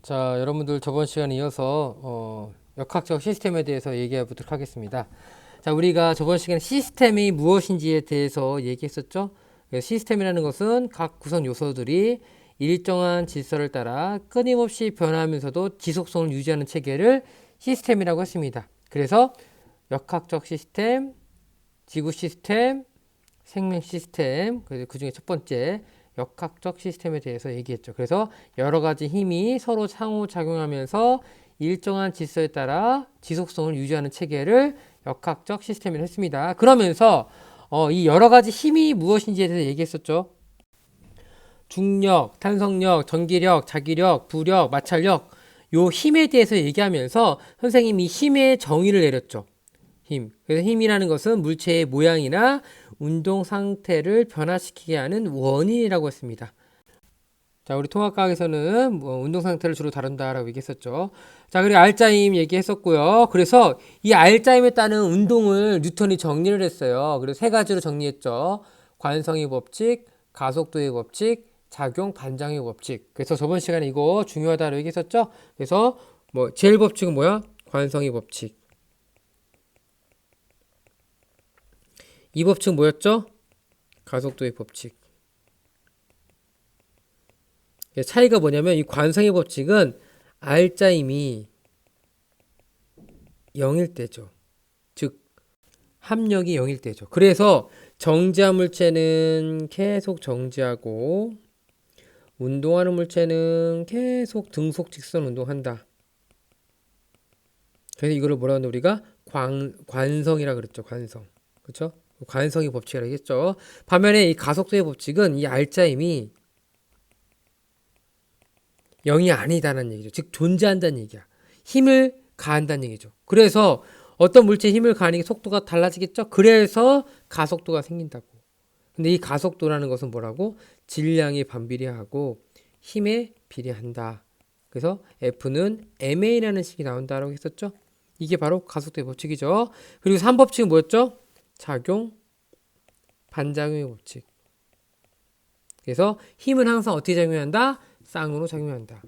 자, 여러분들 저번 시간에 이어서 역학적 시스템에 대해서 얘기해 보도록 하겠습니다. 자, 우리가 저번 시간에 시스템이 무엇인지에 대해서 얘기했었죠. 시스템이라는 것은 각 구성 요소들이 일정한 질서를 따라 끊임없이 변화하면서도 지속성을 유지하는 체계를 시스템이라고 했습니다. 그래서 역학적 시스템, 지구 시스템, 생명 시스템, 그 중에 첫 번째 역학적 시스템에 대해서 얘기했죠. 그래서 여러 가지 힘이 서로 상호작용하면서 일정한 질서에 따라 지속성을 유지하는 체계를 역학적 시스템이라고 했습니다. 그러면서 이 여러 가지 힘이 무엇인지에 대해서 얘기했었죠. 중력, 탄성력, 전기력, 자기력, 부력, 마찰력, 요 힘에 대해서 얘기하면서 선생님이 힘의 정의를 내렸죠. 힘. 그래서 힘이라는 것은 물체의 모양이나 운동 상태를 변화시키게 하는 원인이라고 했습니다. 자, 우리 통합과학에서는 운동 상태를 주로 다룬다라고 얘기했었죠. 자, 그리고 알짜임 얘기했었고요. 그래서 이 알짜임에 따른 운동을 뉴턴이 정리를 했어요. 그래서 세 가지로 정리했죠. 관성의 법칙, 가속도의 법칙, 작용 반작용의 법칙. 그래서 저번 시간에 이거 중요하다고 얘기했었죠. 그래서 제일 법칙은 뭐야? 관성의 법칙. 이 법칙은 뭐였죠? 가속도의 법칙. 차이가 뭐냐면 이 관성의 법칙은 R자임이 0일 때죠. 즉 합력이 0일 때죠. 그래서 정지한 물체는 계속 정지하고 운동하는 물체는 계속 등속 직선 운동한다. 그래서 이거를 뭐라 하는데 우리가 관성이라 그랬죠. 관성. 그렇죠? 관성의 법칙이라고 했죠. 반면에 이 가속도의 법칙은 이 R자임이 0이 아니다는 얘기죠. 즉 존재한다는 얘기야. 힘을 가한다는 얘기죠. 그래서 어떤 물체에 힘을 가하는 게 속도가 달라지겠죠. 그래서 가속도가 생긴다고. 근데 이 가속도라는 것은 뭐라고? 질량에 반비례하고 힘에 비례한다. 그래서 F는 ma라는 식이 나온다라고 했었죠. 이게 바로 가속도의 법칙이죠. 그리고 3법칙은 뭐였죠? 작용, 반작용의 법칙. 그래서 힘은 항상 어떻게 작용한다? 쌍으로 작용한다.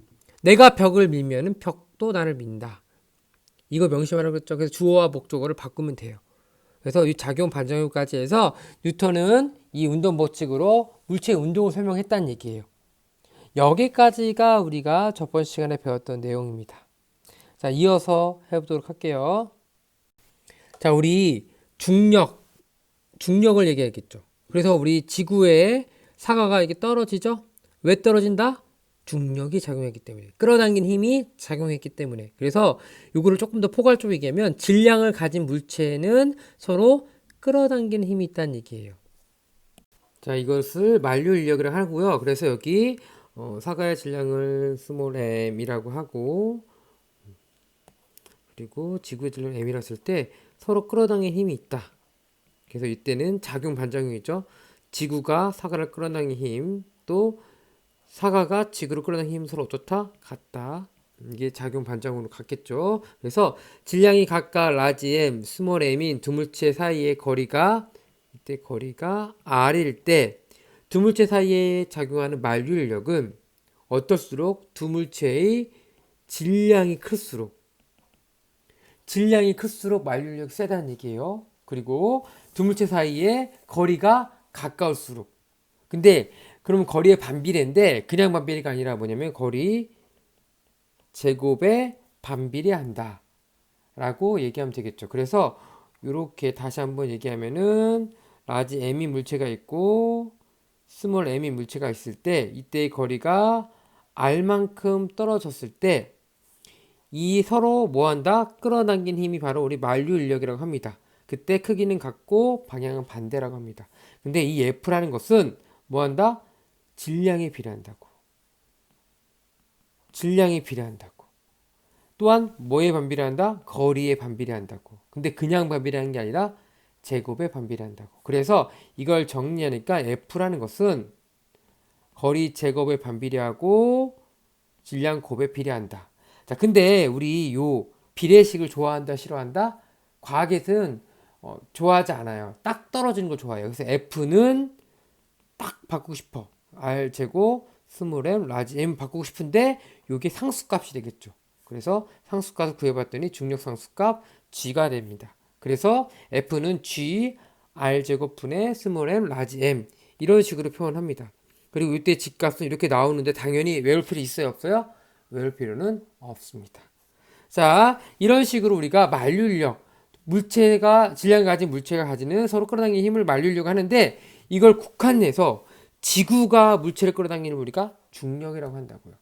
내가 벽을 밀면은 벽도 나를 민다. 이거 명심하라고 했죠. 그래서 주어와 목적어를 바꾸면 돼요. 그래서 이 작용 반작용까지 해서 뉴턴은 이 운동 법칙으로 물체의 운동을 설명했다는 얘기예요. 여기까지가 우리가 저번 시간에 배웠던 내용입니다. 자, 이어서 해보도록 할게요. 자, 우리 중력을 얘기하겠죠. 그래서 우리 지구에 사과가 이게 떨어지죠? 왜 떨어진다? 중력이 작용했기 때문에, 끌어당긴 힘이 작용했기 때문에. 그래서 이거를 조금 더 포괄적으로 얘기하면 질량을 가진 물체는 서로 끌어당기는 힘이 있다는 얘기예요. 자, 이것을 만류 인력이라고 하고요. 그래서 여기 사과의 질량을 스몰 m이라고 하고, 그리고 지구의 질량 m이라고 했을 때 서로 끌어당기는 힘이 있다. 그래서 이때는 작용 반작용이죠. 지구가 사과를 끌어당기는 힘, 또 사과가 지구를 끌어당기는 힘 서로 어떻다? 같다. 이게 작용 반작용으로 같겠죠. 그래서 질량이 각각 라지 m, 스몰 m인 두 물체 사이의 거리가 이때 거리가 r일 때 두 물체 사이에 작용하는 만류 인력은 어떨수록 두 물체의 질량이 클수록 만류 인력이 세다는 얘기예요. 그리고 두 물체 사이의 거리가 가까울수록. 근데 그럼 거리의 반비례인데 그냥 반비례가 아니라 뭐냐면 거리 제곱에 반비례한다 라고 얘기하면 되겠죠. 그래서 이렇게 다시 한번 얘기하면은 라지 m이 물체가 있고 스몰 m이 물체가 있을 때 이때의 거리가 r만큼 떨어졌을 때 이 서로 뭐한다? 끌어당긴 힘이 바로 우리 만류 인력이라고 합니다. 그때 크기는 같고 방향은 반대라고 합니다. 근데 이 F라는 것은 뭐한다? 질량에 비례한다고. 또한 뭐에 반비례한다? 거리에 반비례한다고. 근데 그냥 반비례하는 게 아니라 제곱에 반비례한다고. 그래서 이걸 정리하니까 F라는 것은 거리 제곱에 반비례하고 질량 곱에 비례한다. 자, 근데 우리 요 비례식을 좋아한다, 싫어한다? 과학에서는 좋아하지 않아요. 딱 떨어지는 걸 좋아해요. 그래서 F는 딱 바꾸고 싶어. R 제곱 스몰 m, 라지 m 바꾸고 싶은데 이게 상수값이 되겠죠. 그래서 상수값을 구해봤더니 중력 상수값 g가 됩니다. 그래서 f는 g r제곱 분의 스몰 m, 라지 m 이런 식으로 표현합니다. 그리고 이때 집값은 이렇게 나오는데 당연히 외울 필요 있어요? 없어요? 외울 필요는 없습니다. 자, 이런 식으로 우리가 만류력, 물체가, 질량을 가진 물체가 가지는 서로 끌어당기는 힘을 만류려고 하는데 이걸 국한내서 지구가 물체를 끌어당기는 우리가 중력이라고 한다고요.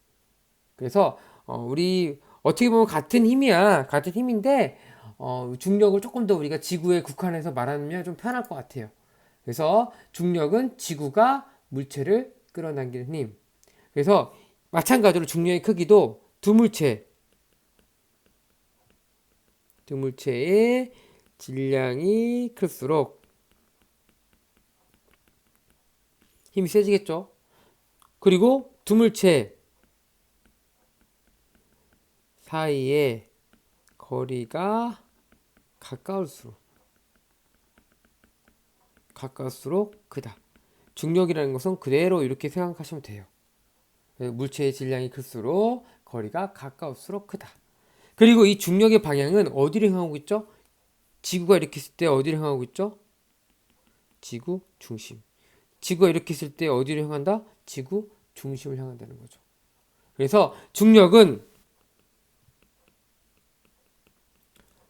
그래서 우리 어떻게 보면 같은 힘이야. 같은 힘인데 중력을 조금 더 우리가 지구에 국한해서 말하면 좀 편할 것 같아요. 그래서 중력은 지구가 물체를 끌어당기는 힘. 그래서 마찬가지로 중력의 크기도 두 물체의 질량이 클수록 힘이 세지겠죠. 그리고 두 물체 사이의 거리가 가까울수록 크다. 중력이라는 것은 그대로 이렇게 생각하시면 돼요. 물체의 질량이 클수록 거리가 가까울수록 크다. 그리고 이 중력의 방향은 어디를 향하고 있죠? 지구가 이렇게 있을 때 어디를 향하고 있죠? 지구 중심. 지구가 이렇게 있을 때 어디를 향한다? 지구 중심을 향한다는 거죠. 그래서 중력은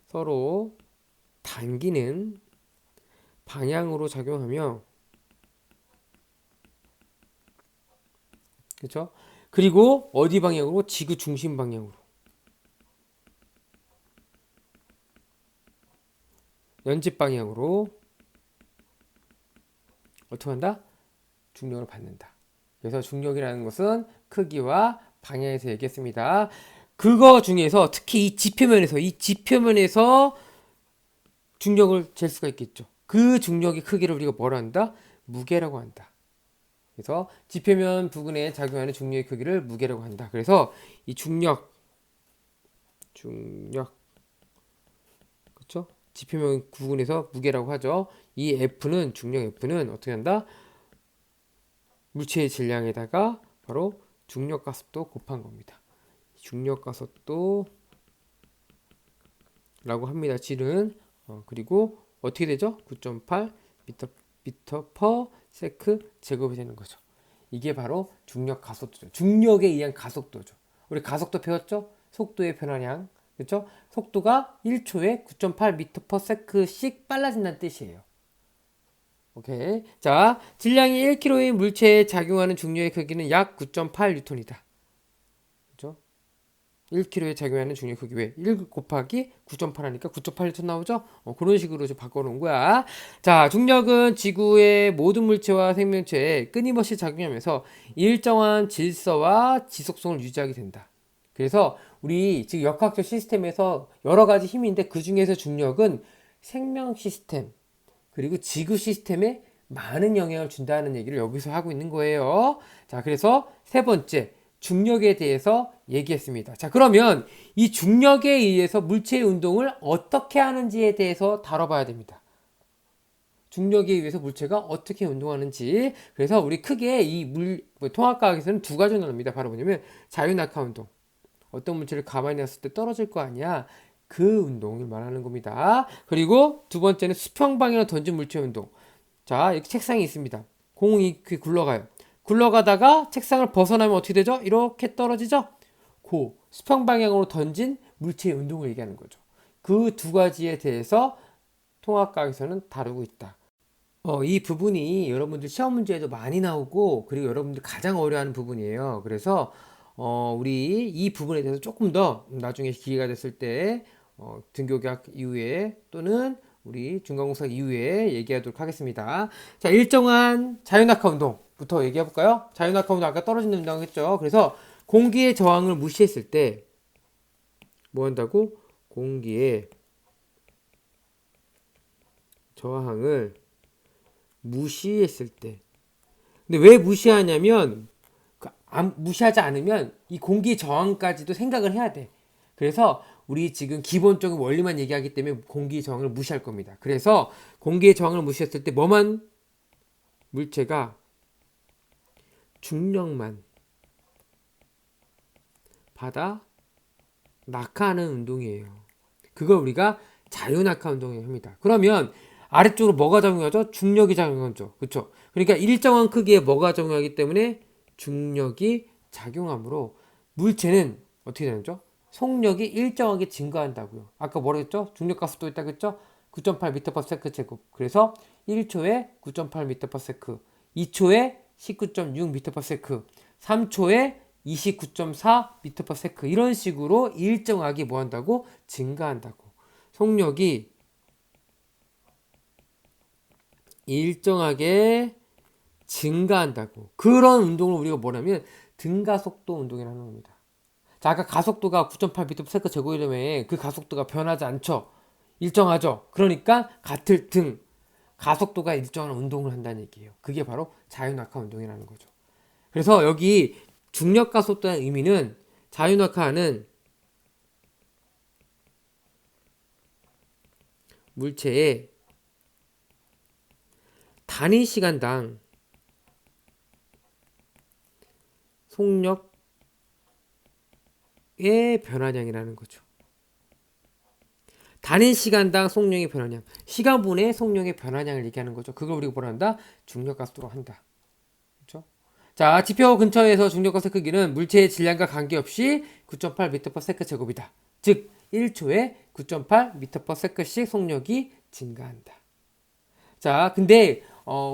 서로 당기는 방향으로 작용하며, 그렇죠? 그리고 어디 방향으로? 지구 중심 방향으로. 연집 방향으로 어떻게 한다? 중력을 받는다. 그래서 중력이라는 것은 크기와 방향에서 얘기했습니다. 그거 중에서 특히 이 지표면에서 중력을 잴 수가 있겠죠. 그 중력의 크기를 우리가 뭐라 한다? 무게라고 한다. 그래서 지표면 부근에 작용하는 중력의 크기를 무게라고 한다. 그래서 이 중력, 그렇죠? 지표면 부근에서 무게라고 하죠. 이 F는 중력 F는 어떻게 한다? 물체의 질량에다가 바로 중력 가속도 곱한 겁니다. 중력 가속도라고 합니다. 질은 그리고 어떻게 되죠? 9.8 미터 퍼 세크 제곱이 되는 거죠. 이게 바로 중력 가속도죠. 중력에 의한 가속도죠. 우리 가속도 배웠죠? 속도의 변화량. 그렇죠? 속도가 1초에 9.8 미터 퍼 세크씩 빨라진다는 뜻이에요. 오케이. 자, 질량이 1kg인 물체에 작용하는 중력의 크기는 약 9.8 뉴턴이다. 그죠? 1kg에 작용하는 중력 크기 왜? 1 곱하기 9.8 하니까 9.8 뉴턴 나오죠? 그런 식으로 좀 바꿔놓은 거야. 자, 중력은 지구의 모든 물체와 생명체에 끊임없이 작용하면서 일정한 질서와 지속성을 유지하게 된다. 그래서 우리 지금 역학적 시스템에서 여러 가지 힘이 있는데 그 중에서 중력은 생명 시스템, 그리고 지구 시스템에 많은 영향을 준다는 얘기를 여기서 하고 있는 거예요. 자, 그래서 세 번째, 중력에 대해서 얘기했습니다. 자, 그러면 이 중력에 의해서 물체의 운동을 어떻게 하는지에 대해서 다뤄봐야 됩니다. 중력에 의해서 물체가 어떻게 운동하는지. 그래서 우리 크게 통합과학에서는 두 가지로 나눕니다. 바로 뭐냐면 자유낙하 운동. 어떤 물체를 가만히 놨을 때 떨어질 거 아니야. 그 운동을 말하는 겁니다. 그리고 두 번째는 수평 방향으로 던진 물체 운동. 자, 이렇게 책상이 있습니다. 공이 굴러가요. 굴러가다가 책상을 벗어나면 어떻게 되죠? 이렇게 떨어지죠? 그 수평 방향으로 던진 물체의 운동을 얘기하는 거죠. 그 두 가지에 대해서 통합과학에서는 다루고 있다. 이 부분이 여러분들 시험 문제에도 많이 나오고 그리고 여러분들 가장 어려워하는 부분이에요. 그래서 우리 이 부분에 대해서 조금 더 나중에 기회가 됐을 때 등교교학 이후에 또는 우리 중간고사 이후에 얘기하도록 하겠습니다. 자, 일정한 자유낙하 운동부터 얘기해 볼까요? 자유낙하 운동 아까 떨어지는 운동 했죠. 그래서 공기의 저항을 무시했을 때 뭐 한다고? 공기의 저항을 무시했을 때. 근데 왜 무시하냐면 무시하지 않으면 이 공기 저항까지도 생각을 해야 돼. 그래서 우리 지금 기본적인 원리만 얘기하기 때문에 공기 저항을 무시할 겁니다. 그래서 공기의 저항을 무시했을 때 뭐만 물체가 중력만 받아 낙하하는 운동이에요. 그걸 우리가 자유낙하 운동이라고 합니다. 그러면 아래쪽으로 뭐가 작용하죠? 중력이 작용하죠. 그렇죠? 그러니까 일정한 크기에 뭐가 작용하기 때문에 중력이 작용하므로 물체는 어떻게 되는죠? 속력이 일정하게 증가한다고요. 아까 뭐라 했죠? 중력 가속도 있다고 했죠? 9.8m/s 제곱. 그래서 1초에 9.8m/s, 2초에 19.6m/s, 3초에 29.4m/s 이런 식으로 일정하게 뭐 한다고? 증가한다고. 속력이 일정하게 증가한다고. 그런 운동을 우리가 뭐냐면 등가속도 운동이라는 겁니다. 자, 아까 가속도가 9.8m/s 제곱이라면 그 가속도가 변하지 않죠. 일정하죠. 그러니까 같을 등 가속도가 일정한 운동을 한다는 얘기예요. 그게 바로 자유낙하 운동이라는 거죠. 그래서 여기 중력 가속도의 의미는 자유낙하는 물체의 단위 시간당 속력의 변화량이라는 거죠. 단위 시간당 속력의 변화량, 시간분의 속력의 변화량을 얘기하는 거죠. 그걸 우리가 뭐라 한다? 중력 가속도로 한다. 그렇죠? 자, 지표 근처에서 중력 가속 크기는 물체의 질량과 관계없이 9.8m/s 제곱이다. 즉 1초에 9.8m/s씩 속력이 증가한다. 자, 근데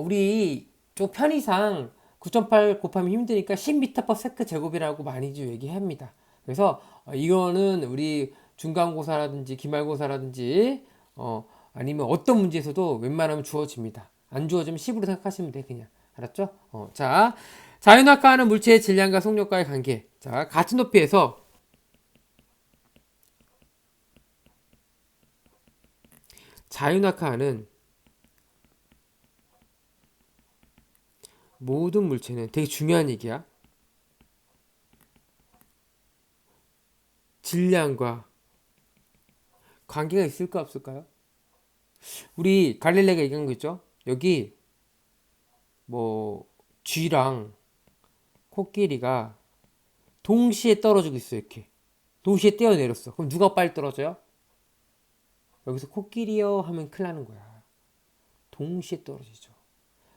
우리 좀 편의상 9.8 곱하면 힘드니까 10m/s 제곱이라고 많이들 얘기합니다. 그래서 이거는 우리 중간고사라든지 기말고사라든지 아니면 어떤 문제에서도 웬만하면 주어집니다. 안 주어지면 10으로 생각하시면 돼 그냥. 알았죠? 자, 자유낙하하는 물체의 질량과 속력과의 관계. 자, 같은 높이에서 자유낙하하는 모든 물체는 되게 중요한 얘기야. 질량과 관계가 있을까 없을까요? 우리 갈릴레가 얘기한 거 있죠? 여기 뭐 쥐랑 코끼리가 동시에 떨어지고 있어 이렇게. 동시에 뛰어내렸어. 그럼 누가 빨리 떨어져요? 여기서 코끼리요 하면 큰일 나는 거야. 동시에 떨어지죠.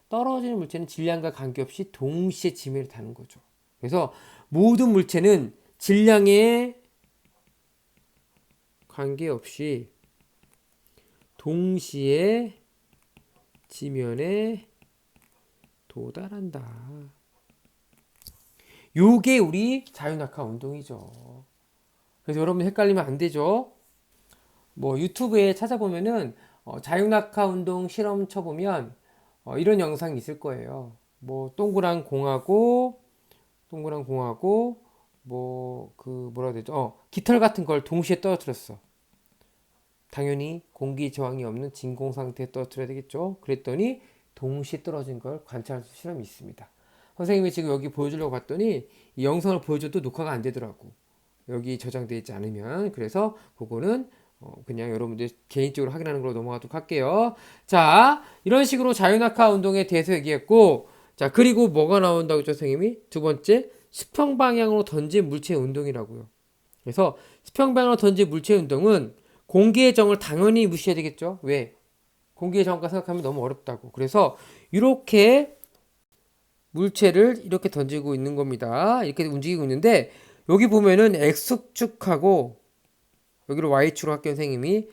떨어지는 물체는 질량과 관계없이 동시에 지면을 타는 거죠. 그래서 모든 물체는 질량에 관계없이 동시에 지면에 도달한다. 요게 우리 자유낙하 운동이죠. 그래서 여러분 헷갈리면 안 되죠. 뭐 유튜브에 찾아보면은 자유낙하 운동 실험 쳐보면 이런 영상이 있을 거예요. 뭐 동그란 공하고 뭐 그 뭐라 해야 되죠? 깃털 같은 걸 동시에 떨어뜨렸어. 당연히 공기 저항이 없는 진공 상태에 떨어뜨려야 되겠죠. 그랬더니 동시에 떨어진 걸 관찰할 수 실험이 있습니다. 선생님이 지금 여기 보여주려고 봤더니 이 영상을 보여줘도 녹화가 안 되더라고. 여기 저장되어 있지 않으면. 그래서 그거는 그냥 여러분들 개인적으로 확인하는 걸로 넘어가도록 할게요. 자, 이런 식으로 자유낙하 운동에 대해서 얘기했고, 자, 그리고 뭐가 나온다고 했죠, 선생님이? 두 번째, 수평 방향으로 던진 물체 운동이라고요. 그래서 수평 방향으로 던진 물체 운동은 공기의 정을 당연히 무시해야 되겠죠. 왜? 공기의 정과 생각하면 너무 어렵다고. 그래서 이렇게 물체를 이렇게 던지고 있는 겁니다. 이렇게 움직이고 있는데 여기 보면은 X축하고 여기로 Y축으로 할게요, 선생님이.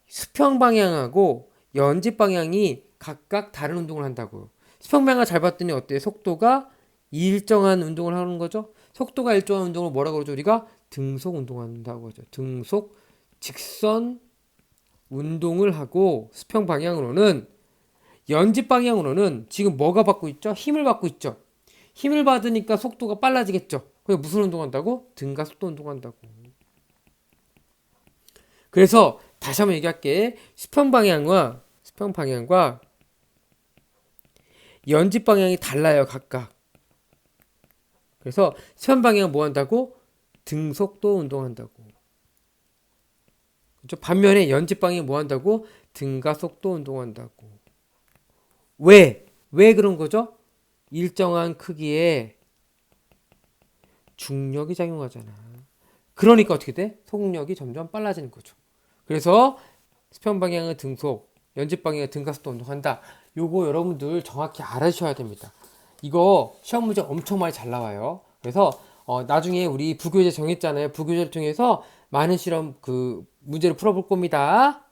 수평 방향하고 연집 방향이 각각 다른 운동을 한다고요. 수평 방향을 잘 봤더니 어때요? 속도가 일정한 운동을 하는 거죠. 속도가 일정한 운동을 뭐라고 그러죠? 우리가 등속 운동한다고 하죠. 등속 직선 운동을 하고 수평 방향으로는 연집 방향으로는 지금 뭐가 받고 있죠? 힘을 받고 있죠. 힘을 받으니까 속도가 빨라지겠죠. 그래서 무슨 운동한다고? 등가 속도 운동한다고. 그래서 다시 한번 얘기할게. 수평 방향과 연집 방향이 달라요, 각각. 그래서 수평 방향은 뭐 한다고? 등속도 운동한다고. 그렇죠? 반면에 연집 방향이 뭐 한다고? 등가 속도 운동한다고. 왜? 왜 그런 거죠? 일정한 크기의 중력이 작용하잖아. 그러니까 어떻게 돼? 속력이 점점 빨라지는 거죠. 그래서 수평 방향은 등속, 연집 방향은 등가속도 운동한다. 요거 여러분들 정확히 알아주셔야 됩니다. 이거 시험 문제 엄청 많이 잘 나와요. 그래서 나중에 우리 부교재 정했잖아요. 부교재를 통해서 많은 실험 문제를 풀어볼 겁니다.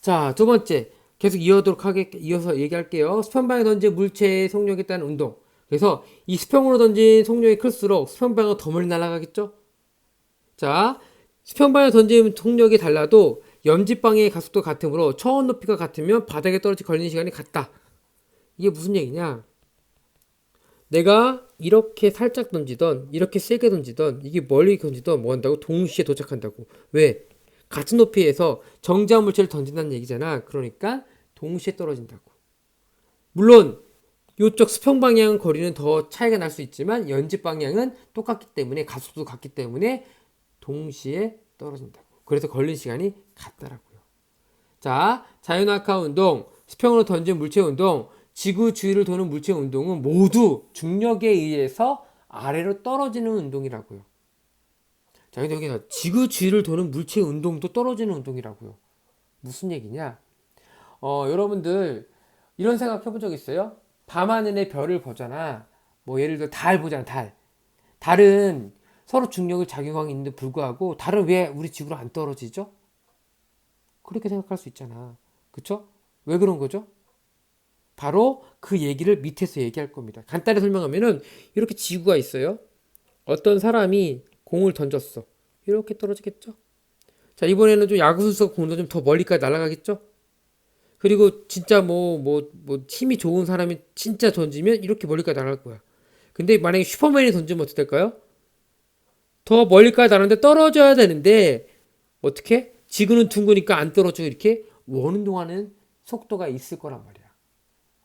자, 두 번째 계속 이어서 얘기할게요. 수평 방향에 던진 물체의 속력에 따른 운동. 그래서 이 수평으로 던진 속력이 클수록 수평 방향은 더 멀리 날아가겠죠? 자, 수평 방향에 던진 속력이 달라도 염집 방향의 가속도 같으므로 초원 높이가 같으면 바닥에 떨어질 걸리는 시간이 같다. 이게 무슨 얘기냐? 내가 이렇게 살짝 던지던, 이렇게 세게 던지던, 이게 멀리 던지던 뭐 한다고? 동시에 도착한다고. 왜? 같은 높이에서 정지한 물체를 던진다는 얘기잖아. 그러니까 동시에 떨어진다고. 물론 이쪽 수평 방향 거리는 더 차이가 날 수 있지만 연집 방향은 똑같기 때문에 가속도 같기 때문에 동시에 떨어진다고. 그래서 걸린 시간이 같다라고요. 자, 자유낙하 운동, 수평으로 던진 물체 운동, 지구 주위를 도는 물체 운동은 모두 중력에 의해서 아래로 떨어지는 운동이라고요. 자, 근데 여기 지구 주위를 도는 물체 운동도 떨어지는 운동이라고요. 무슨 얘기냐? 여러분들 이런 생각 해본 적 있어요? 밤하늘의 별을 보잖아. 뭐 예를 들어 달 보잖아, 달. 달은 서로 중력을 작용하고 있는데 불구하고 달은 왜 우리 지구로 안 떨어지죠? 그렇게 생각할 수 있잖아. 그쵸? 왜 그런 거죠? 바로 그 얘기를 밑에서 얘기할 겁니다. 간단히 설명하면은 이렇게 지구가 있어요. 어떤 사람이 공을 던졌어. 이렇게 떨어지겠죠? 자, 이번에는 좀 야구 선수가 공도 좀 더 멀리까지 날아가겠죠? 그리고 진짜 힘이 좋은 사람이 진짜 던지면 이렇게 멀리까지 날아갈 거야. 근데 만약에 슈퍼맨이 던지면 어떻게 될까요? 더 멀리까지 날았는데 떨어져야 되는데 어떻게? 지구는 둥그니까 안 떨어지고 이렇게 원운동하는 속도가 있을 거란 말이야.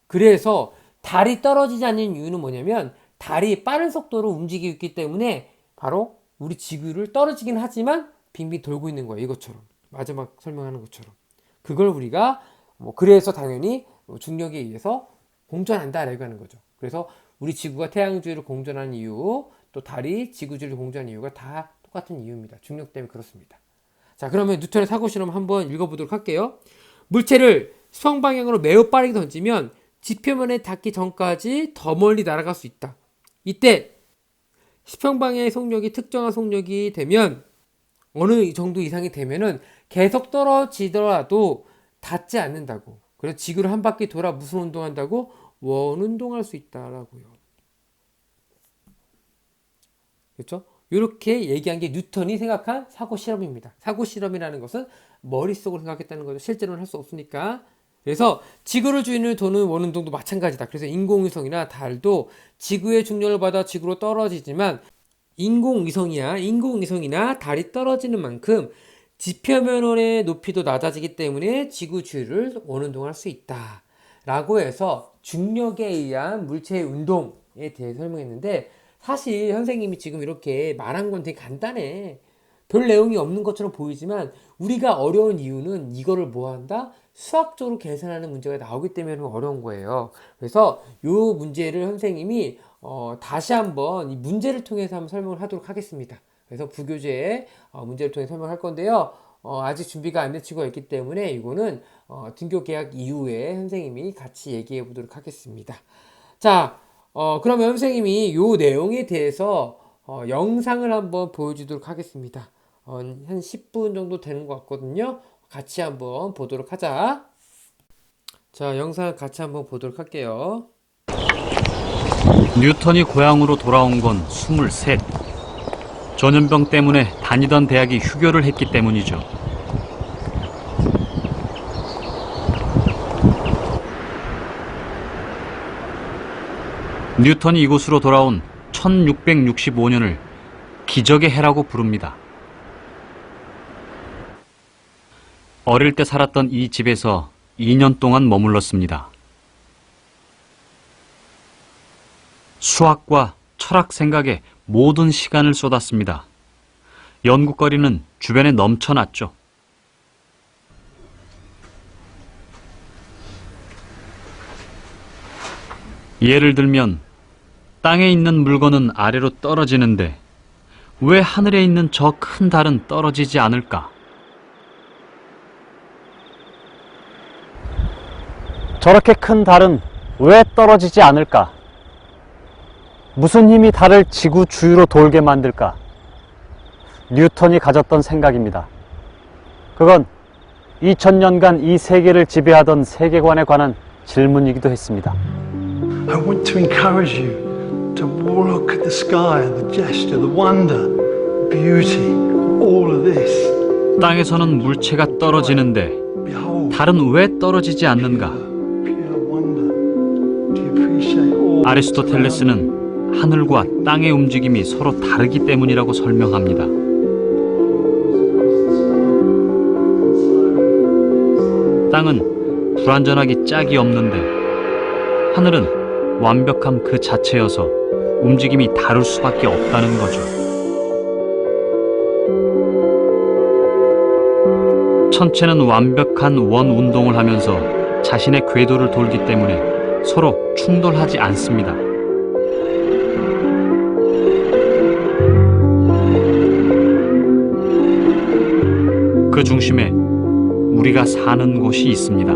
그래서 달이 떨어지지 않는 이유는 뭐냐면 달이 빠른 속도로 움직이고 있기 때문에 바로 우리 지구를 떨어지긴 하지만 빙빙 돌고 있는 거야. 이것처럼. 마지막 설명하는 것처럼. 그걸 우리가 그래서 당연히 중력에 의해서 공전한다라고 하는 거죠. 그래서 우리 지구가 태양 주위를 공전하는 이유, 또 달이 지구 주위를 공전하는 이유가 다 똑같은 이유입니다. 중력 때문에 그렇습니다. 자, 그러면 뉴턴의 사고 실험 한번 읽어보도록 할게요. 물체를 수평 방향으로 매우 빠르게 던지면 지표면에 닿기 전까지 더 멀리 날아갈 수 있다. 이때 수평 방향의 속력이 특정한 속력이 되면 어느 정도 이상이 되면은 계속 떨어지더라도 닿지 않는다고. 그래서 지구를 한 바퀴 돌아 무슨 운동한다고? 원운동할 수 있다라고요. 그렇죠? 이렇게 얘기한 게 뉴턴이 생각한 사고 실험입니다. 사고 실험이라는 것은 머릿속으로 생각했다는 거죠. 실제로는 할 수 없으니까. 그래서 지구를 주위를 도는 원운동도 마찬가지다. 그래서 인공위성이나 달도 지구의 중력을 받아 지구로 떨어지지만 인공위성이나 달이 떨어지는 만큼 지표면의 높이도 낮아지기 때문에 지구 주위를 원운동할 수 있다. 라고 해서 중력에 의한 물체의 운동에 대해 설명했는데 사실 선생님이 지금 이렇게 말한 건 되게 간단해. 별 내용이 없는 것처럼 보이지만 우리가 어려운 이유는 이거를 뭐 한다? 수학적으로 계산하는 문제가 나오기 때문에 어려운 거예요. 그래서 이 문제를 선생님이 다시 한번 이 문제를 통해서 한번 설명을 하도록 하겠습니다. 그래서 부교재의 문제를 통해 설명할 건데요. 아직 준비가 안 된 친구가 있기 때문에 이거는 등교 계약 이후에 선생님이 같이 얘기해 보도록 하겠습니다. 자, 그러면 선생님이 이 내용에 대해서 영상을 한번 보여주도록 하겠습니다. 한 10분 정도 되는 것 같거든요. 같이 한번 보도록 하자. 자, 영상 같이 한번 보도록 할게요. 뉴턴이 고향으로 돌아온 건 23. 전염병 때문에 다니던 대학이 휴교를 했기 때문이죠. 뉴턴이 이곳으로 돌아온 1665년을 기적의 해라고 부릅니다. 어릴 때 살았던 이 집에서 2년 동안 머물렀습니다. 수학과 철학 생각에 모든 시간을 쏟았습니다. 연구거리는 주변에 넘쳐났죠. 예를 들면 땅에 있는 물건은 아래로 떨어지는데 왜 하늘에 있는 저 큰 달은 떨어지지 않을까? 저렇게 큰 달은 왜 떨어지지 않을까? 무슨 힘이 달을 지구 주위로 돌게 만들까? 뉴턴이 가졌던 생각입니다. 그건 2000년간 이 세계를 지배하던 세계관에 관한 질문이기도 했습니다. I want to encourage you to look at the sky, the gesture, the wonder, beauty, all of this. 땅에서는 물체가 떨어지는데 Behold, 달은 왜 떨어지지 않는가? pure wonder. Do you appreciate all? 아리스토텔레스는 하늘과 땅의 움직임이 서로 다르기 때문이라고 설명합니다. 땅은 불완전하기 짝이 없는데 하늘은 완벽함 그 자체여서 움직임이 다를 수밖에 없다는 거죠. 천체는 완벽한 원 운동을 하면서 자신의 궤도를 돌기 때문에 서로 충돌하지 않습니다. 그 중심에 우리가 사는 곳이 있습니다.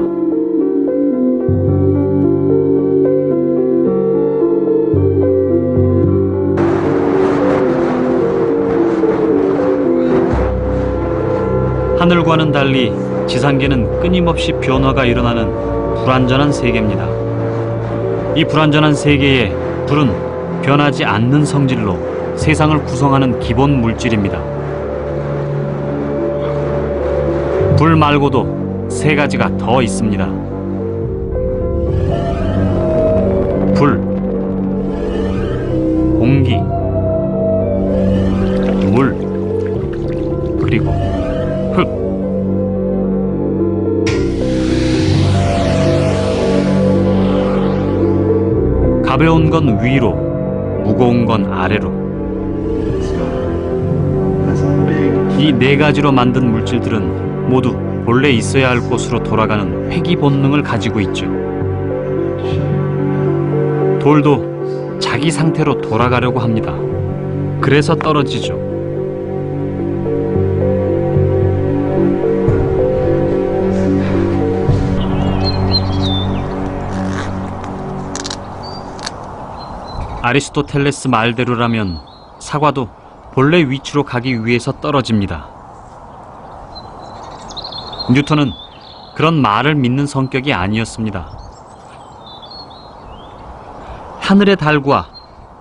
하늘과는 달리 지상계는 끊임없이 변화가 일어나는 불완전한 세계입니다. 이 불완전한 세계에 불은 변하지 않는 성질로 세상을 구성하는 기본 물질입니다. 불 말고도 세 가지가 더 있습니다. 불, 공기, 물, 그리고 흙. 가벼운 건 위로, 무거운 건 아래로. 이 네 가지로 만든 물질들은 모두 본래 있어야 할 곳으로 돌아가는 회귀 본능을 가지고 있죠. 돌도 자기 상태로 돌아가려고 합니다. 그래서 떨어지죠. 아리스토텔레스 말대로라면 사과도 본래 위치로 가기 위해서 떨어집니다. 뉴턴은 그런 말을 믿는 성격이 아니었습니다. 하늘의 달과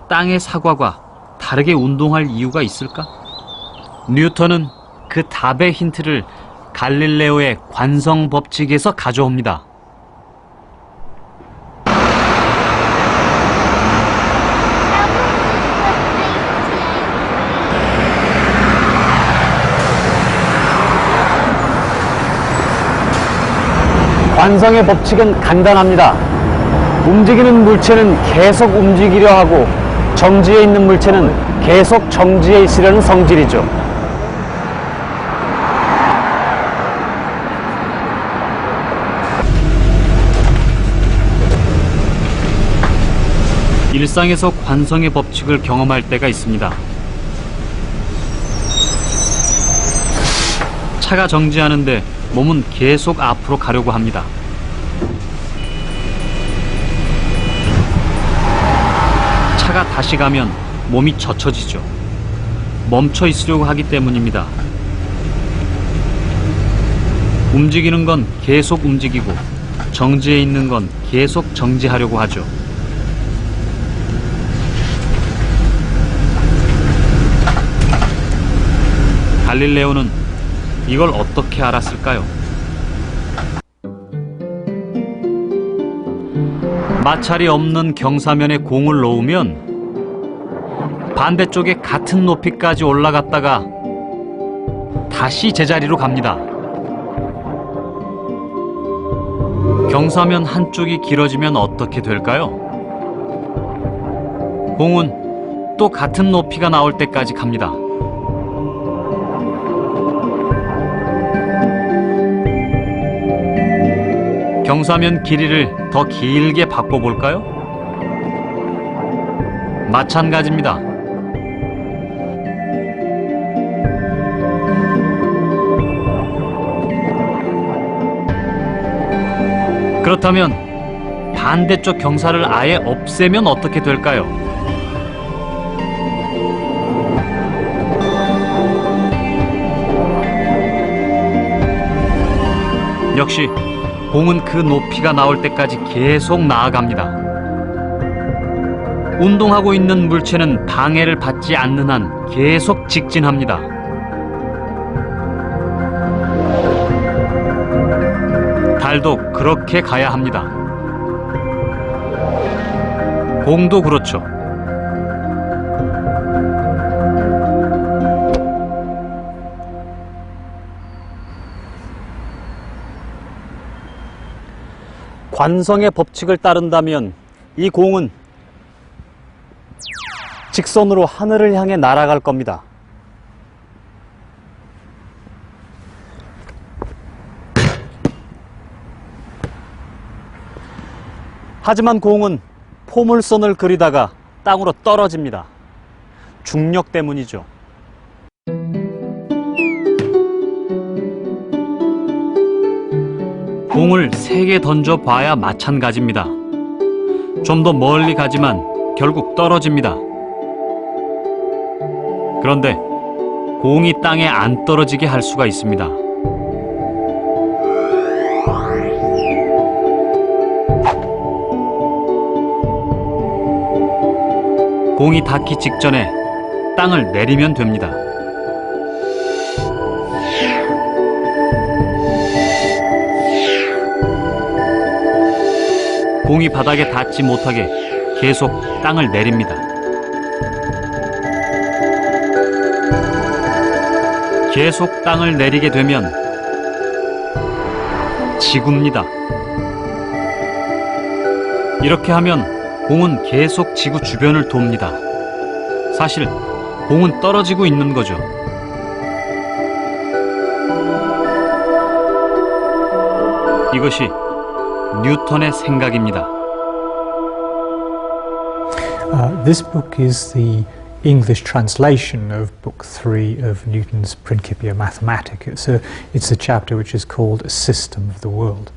땅의 사과가 다르게 운동할 이유가 있을까? 뉴턴은 그 답의 힌트를 갈릴레오의 관성 법칙에서 가져옵니다. 관성의 법칙은 간단합니다. 움직이는 물체는 계속 움직이려 하고 정지해 있는 물체는 계속 정지해 있으려는 성질이죠. 일상에서 관성의 법칙을 경험할 때가 있습니다. 차가 정지하는데 몸은 계속 앞으로 가려고 합니다. 차가 다시 가면 몸이 젖혀지죠. 멈춰 있으려고 하기 때문입니다. 움직이는 건 계속 움직이고 정지해 있는 건 계속 정지하려고 하죠. 갈릴레오는 이걸 어떻게 알았을까요? 마찰이 없는 경사면에 공을 놓으면 반대쪽에 같은 높이까지 올라갔다가 다시 제자리로 갑니다. 경사면 한쪽이 길어지면 어떻게 될까요? 공은 또 같은 높이가 나올 때까지 갑니다. 경사면 길이를 더 길게 바꿔볼까요? 마찬가지입니다. 그렇다면 반대쪽 경사를 아예 없애면 어떻게 될까요? 역시 공은 그 높이가 나올 때까지 계속 나아갑니다. 운동하고 있는 물체는 방해를 받지 않는 한 계속 직진합니다. 달도 그렇게 가야 합니다. 공도 그렇죠. 관성의 법칙을 따른다면 이 공은 직선으로 하늘을 향해 날아갈 겁니다. 하지만 공은 포물선을 그리다가 땅으로 떨어집니다. 중력 때문이죠. 공을 3개 던져봐야 마찬가지입니다. 좀 더 멀리 가지만 결국 떨어집니다. 그런데 공이 땅에 안 떨어지게 할 수가 있습니다. 공이 닿기 직전에 땅을 내리면 됩니다. 공이 바닥에 닿지 못하게 계속 땅을 내립니다. 계속 땅을 내리게 되면 지구입니다. 이렇게 하면 공은 계속 지구 주변을 돕니다. 사실 공은 떨어지고 있는 거죠. 이것이 뉴턴의 생각입니다. This book is the English translation of Book 3 of Newton's Principia Mathematica. It's a chapter which is called A System of the World.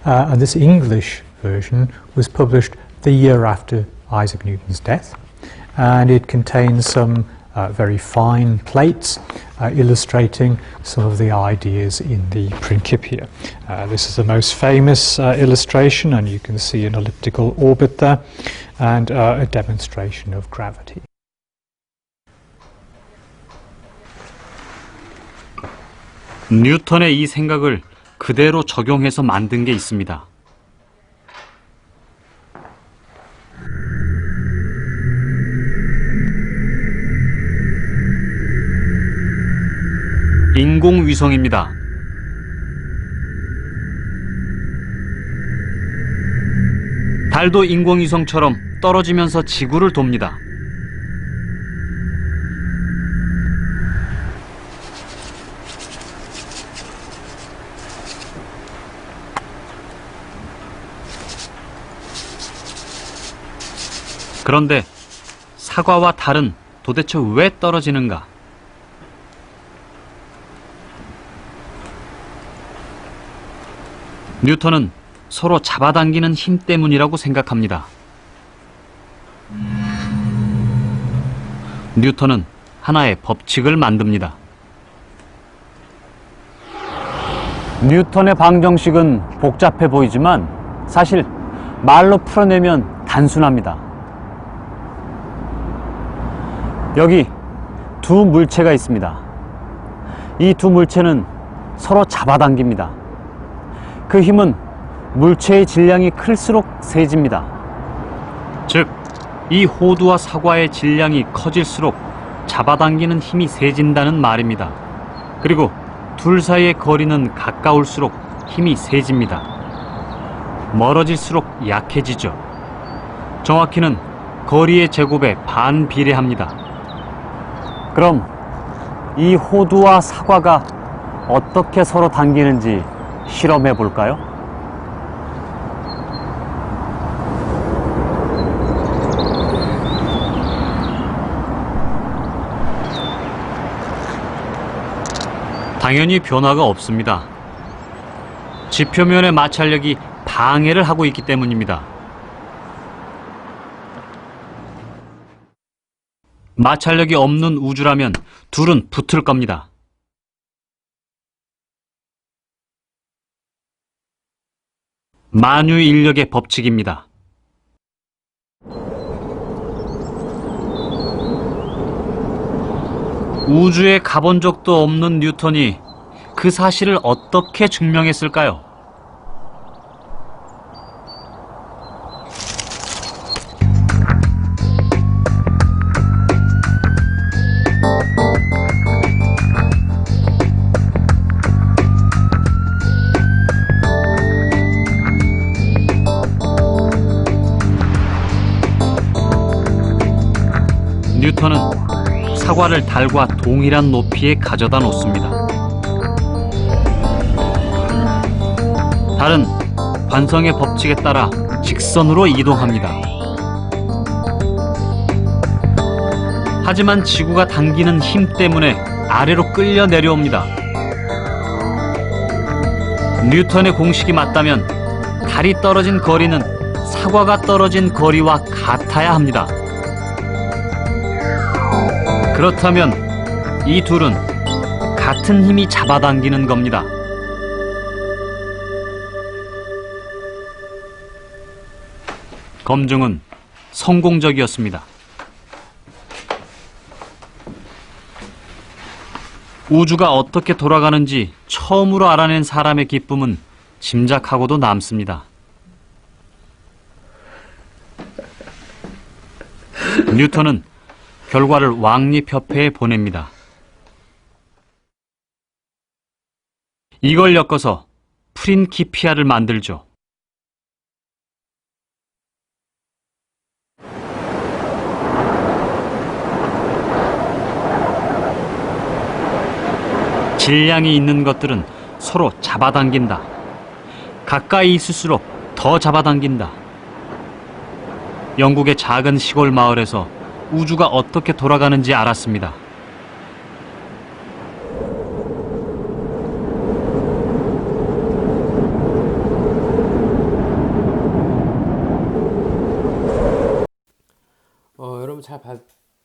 And this English version was published the year after Isaac Newton's death. And it contains some very fine plates illustrating some of the ideas in the Principia. This is the most famous illustration, and you can see an elliptical orbit there, and a demonstration of gravity. 뉴턴의 이 생각을 그대로 적용해서 만든 게 있습니다. 인공위성입니다. 달도 인공위성처럼 떨어지면서 지구를 돕니다. 그런데 사과와 달은 도대체 왜 떨어지는가? 뉴턴은 서로 잡아당기는 힘 때문이라고 생각합니다. 뉴턴은 하나의 법칙을 만듭니다. 뉴턴의 방정식은 복잡해 보이지만 사실 말로 풀어내면 단순합니다. 여기 두 물체가 있습니다. 이 두 물체는 서로 잡아당깁니다. 그 힘은 물체의 질량이 클수록 세집니다. 즉, 이 호두와 사과의 질량이 커질수록 잡아당기는 힘이 세진다는 말입니다. 그리고 둘 사이의 거리는 가까울수록 힘이 세집니다. 멀어질수록 약해지죠. 정확히는 거리의 제곱에 반비례합니다. 그럼 이 호두와 사과가 어떻게 서로 당기는지 실험해 볼까요? 당연히 변화가 없습니다. 지표면의 마찰력이 방해를 하고 있기 때문입니다. 마찰력이 없는 우주라면 둘은 붙을 겁니다. 만유인력의 법칙입니다. 우주에 가본 적도 없는 뉴턴이 그 사실을 어떻게 증명했을까요? 뉴턴은 사과를 달과 동일한 높이에 가져다 놓습니다. 달은 관성의 법칙에 따라 직선으로 이동합니다. 하지만 지구가 당기는 힘 때문에 아래로 끌려 내려옵니다. 뉴턴의 공식이 맞다면 달이 떨어진 거리는 사과가 떨어진 거리와 같아야 합니다. 그렇다면 이 둘은 같은 힘이 잡아당기는 겁니다. 검증은 성공적이었습니다. 우주가 어떻게 돌아가는지 처음으로 알아낸 사람의 기쁨은 짐작하고도 남습니다. 뉴턴은 결과를 왕립협회에 보냅니다. 이걸 엮어서 프린키피아를 만들죠. 질량이 있는 것들은 서로 잡아당긴다. 가까이 있을수록 더 잡아당긴다. 영국의 작은 시골 마을에서 우주가 어떻게 돌아가는지 알았습니다. 여러분 잘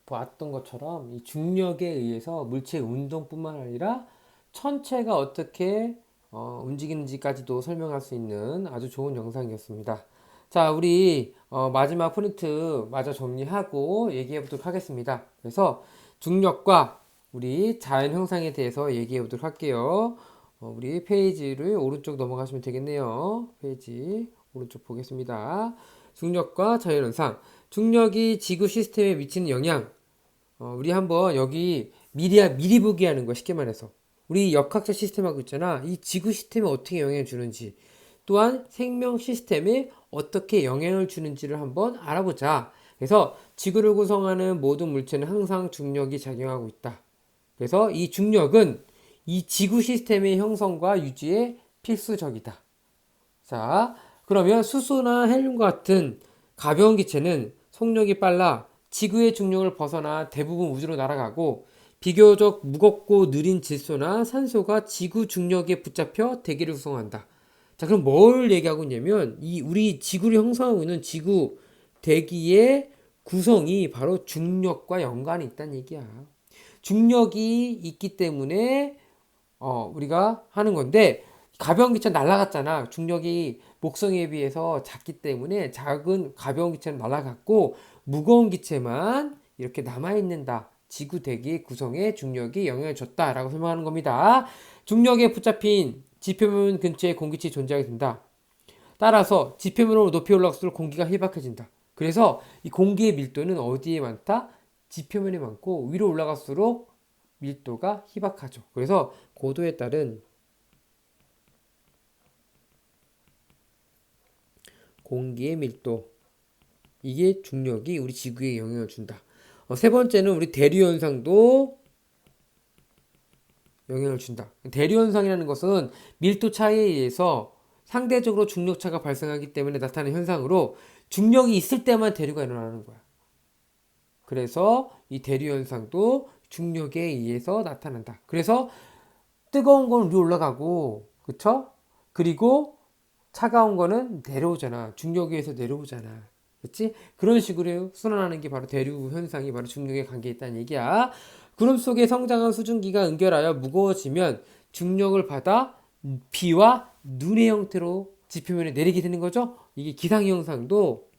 봤던 것처럼 이 중력에 의해서 물체의 운동뿐만 아니라 천체가 어떻게 움직이는지까지도 설명할 수 있는 아주 좋은 영상이었습니다. 자, 우리 마지막 포인트 마저 정리하고 얘기해 보도록 하겠습니다. 그래서 중력과 우리 자연 형상에 대해서 얘기해 보도록 할게요. 우리 페이지를 오른쪽 넘어가시면 되겠네요. 페이지 오른쪽 보겠습니다. 중력과 자연 형상. 중력이 지구 시스템에 미치는 영향. 우리 한번 여기 미리 보기 하는 거 쉽게 말해서. 우리 역학적 시스템하고 있잖아. 이 지구 시스템에 어떻게 영향을 주는지. 또한 생명 시스템에 어떻게 영향을 주는지를 한번 알아보자. 그래서 지구를 구성하는 모든 물체는 항상 중력이 작용하고 있다. 그래서 이 중력은 이 지구 시스템의 형성과 유지에 필수적이다. 자, 그러면 수소나 헬륨과 같은 가벼운 기체는 속력이 빨라 지구의 중력을 벗어나 대부분 우주로 날아가고, 비교적 무겁고 느린 질소나 산소가 지구 중력에 붙잡혀 대기를 구성한다. 자, 그럼 뭘 얘기하고 있냐면 이 우리 지구를 형성하고 있는 지구 대기의 구성이 바로 중력과 연관이 있다는 얘기야. 중력이 있기 때문에 우리가 하는 건데, 가벼운 기체는 날아갔잖아. 중력이 목성에 비해서 작기 때문에 작은 가벼운 기체는 날아갔고 무거운 기체만 이렇게 남아있는다. 지구 대기의 구성에 중력이 영향을 줬다라고 설명하는 겁니다. 중력에 붙잡힌 지표면 근처에 공기층이 존재하게 된다. 따라서 지표면으로 높이 올라갈수록 공기가 희박해진다. 그래서 이 공기의 밀도는 어디에 많다? 지표면에 많고 위로 올라갈수록 밀도가 희박하죠. 그래서 고도에 따른 공기의 밀도, 이게 중력이 우리 지구에 영향을 준다. 세 번째는 우리 대류현상도 영향을 준다. 대류현상이라는 것은 밀도 차이에 의해서 상대적으로 중력차가 발생하기 때문에 나타나는 현상으로 중력이 있을 때만 대류가 일어나는 거야. 그래서 이 대류현상도 중력에 의해서 나타난다. 그래서 뜨거운 건 위로 올라가고, 그쵸? 그리고 차가운 거는 내려오잖아. 중력에 의해서 내려오잖아. 그렇지? 그런 식으로 순환하는 게 바로 대류 현상이 바로 중력에 관계에 있다는 얘기야. 구름 속에 성장한 수증기가 응결하여 무거워지면 중력을 받아 비와 눈의 형태로 지표면에 내리게 되는 거죠. 이게 기상현상도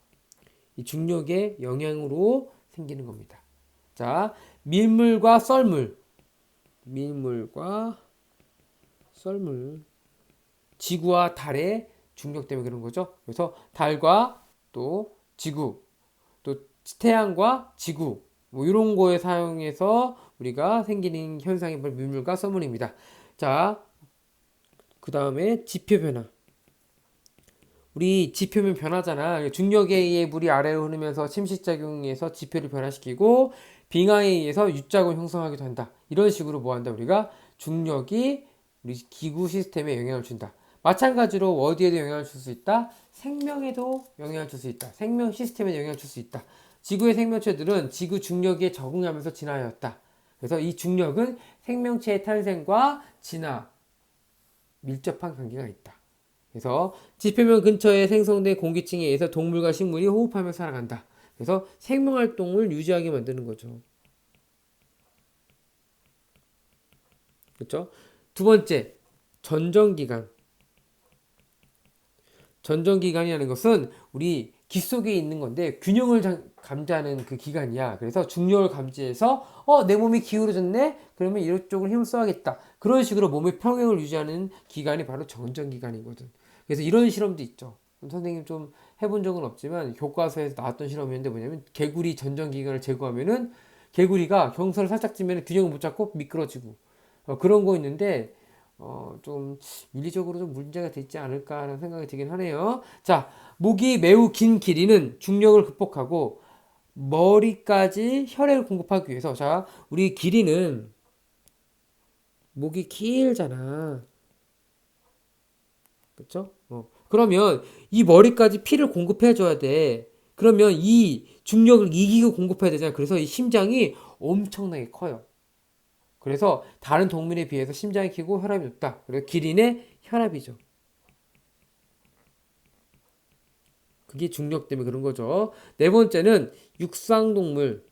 이 중력의 영향으로 생기는 겁니다. 자, 밀물과 썰물. 밀물과 썰물. 지구와 달의 중력 때문에 그런 거죠. 그래서 달과 또 지구, 또 태양과 지구, 뭐 이런 거에 사용해서 우리가 생기는 현상이 바로 밀물과 썰물입니다. 자, 그 다음에 지표 변화. 우리 지표면 변하잖아. 중력에 의해 물이 아래로 흐르면서 침식작용에서 지표를 변화시키고 빙하에 의해서 U자곤 형성하기도 한다. 이런 식으로 뭐 한다? 우리가 중력이 우리 기구 시스템에 영향을 준다. 마찬가지로 어디에도 영향을 줄 수 있다? 생명에도 영향을 줄 수 있다. 생명 시스템에 영향을 줄 수 있다. 지구의 생명체들은 지구 중력에 적응하면서 진화하였다. 그래서 이 중력은 생명체의 탄생과 진화, 밀접한 관계가 있다. 그래서 지표면 근처에 생성된 공기층에 의해서 동물과 식물이 호흡하며 살아간다. 그래서 생명활동을 유지하게 만드는 거죠. 그렇죠? 두 번째, 전정기간. 전정기간이라는 것은 우리 기 속에 있는 건데 균형을 감지하는 그 기간이야. 그래서 중력을 감지해서 내 몸이 기울어졌네? 그러면 이쪽으로 힘을 써야겠다. 그런 식으로 몸의 평형을 유지하는 기간이 바로 전정기간이거든. 그래서 이런 실험도 있죠. 선생님 좀 해본 적은 없지만 교과서에서 나왔던 실험이었는데 뭐냐면 개구리 전정기간을 제거하면은 개구리가 경사를 살짝 찌면 균형을 못 잡고 미끄러지고 그런 거 있는데 좀 윤리적으로 좀 문제가 되지 않을까라는 생각이 들긴 하네요. 자, 목이 매우 긴 길이는 중력을 극복하고 머리까지 혈액을 공급하기 위해서 자, 우리 길이는 목이 길잖아. 그쵸? 그러면 이 머리까지 피를 공급해 줘야 돼. 그러면 이 중력을 이기고 공급해야 되잖아. 그래서 이 심장이 엄청나게 커요. 그래서 다른 동물에 비해서 심장이 크고 혈압이 높다. 그리고 기린의 혈압이죠. 그게 중력 때문에 그런 거죠. 네 번째는 육상동물.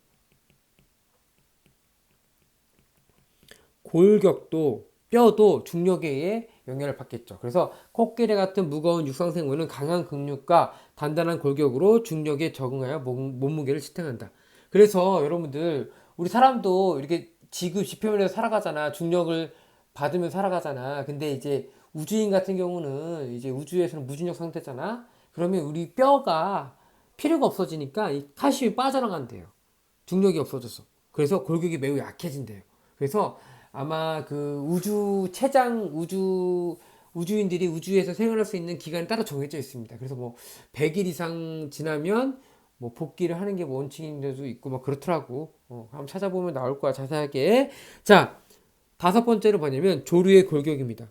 골격도 뼈도 중력에 의해 영향을 받겠죠. 그래서 코끼리 같은 무거운 육상생물은 강한 근육과 단단한 골격으로 중력에 적응하여 몸무게를 지탱한다. 그래서 여러분들 우리 사람도 이렇게 지구 지표면에서 살아가잖아. 중력을 받으면 살아가잖아. 근데 이제 우주인 같은 경우는 이제 우주에서는 무중력 상태잖아. 그러면 우리 뼈가 필요가 없어지니까 이 칼슘이 빠져나간대요. 중력이 없어져서. 그래서 골격이 매우 약해진대요. 그래서 아마 그 우주인들이 우주에서 생활할 수 있는 기간이 따로 정해져 있습니다. 그래서 뭐 100일 이상 지나면 뭐 복귀를 하는 게 뭐 원칙인 데도 있고 막 그렇더라고. 한번 찾아보면 나올 거야, 자세하게. 자, 다섯 번째로 뭐냐면 조류의 골격입니다.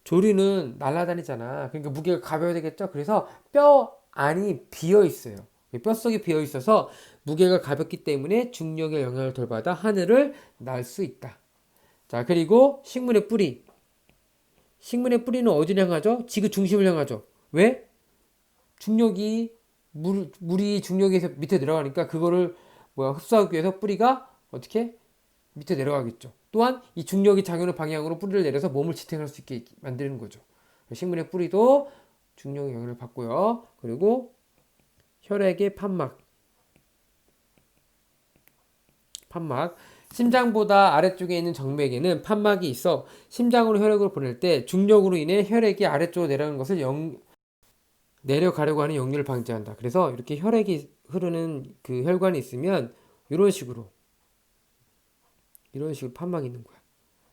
조류는 날아다니잖아. 그러니까 무게가 가벼워야 되겠죠? 그래서 뼈 안이 비어 있어요. 뼛속이 비어 있어서 무게가 가볍기 때문에 중력의 영향을 덜 받아 하늘을 날 수 있다. 자, 그리고 식물의 뿌리. 식물의 뿌리는 어디를 향하죠? 지구 중심을 향하죠. 왜? 중력이 물이 중력에서 밑에 내려가니까 그거를 흡수하기 위해서 뿌리가 어떻게 밑에 내려가겠죠. 또한 이 중력이 작용하는 방향으로 뿌리를 내려서 몸을 지탱할 수 있게 만드는 거죠. 식물의 뿌리도 중력의 영향을 받고요. 그리고 혈액의 판막. 심장보다 아래쪽에 있는 정맥에는 판막이 있어 심장으로 혈액을 보낼 때 중력으로 인해 혈액이 아래쪽으로 내려가는 것을 내려가려고 하는 역류를 방지한다. 그래서 이렇게 혈액이 흐르는 그 혈관이 있으면 이런 식으로 판막이 있는 거야.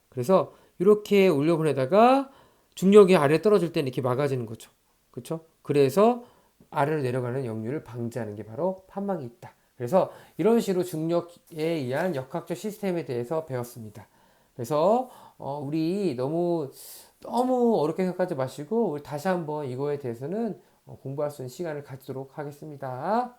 그래서 이렇게 올려보내다가 중력이 아래에 떨어질 때는 이렇게 막아지는 거죠. 그렇죠? 그래서 아래로 내려가는 역류를 방지하는 게 바로 판막이 있다. 그래서 이런 식으로 중력에 의한 역학적 시스템에 대해서 배웠습니다. 그래서 우리 너무 어렵게 생각하지 마시고 우리 다시 한번 이거에 대해서는 공부할 수 있는 시간을 갖도록 하겠습니다.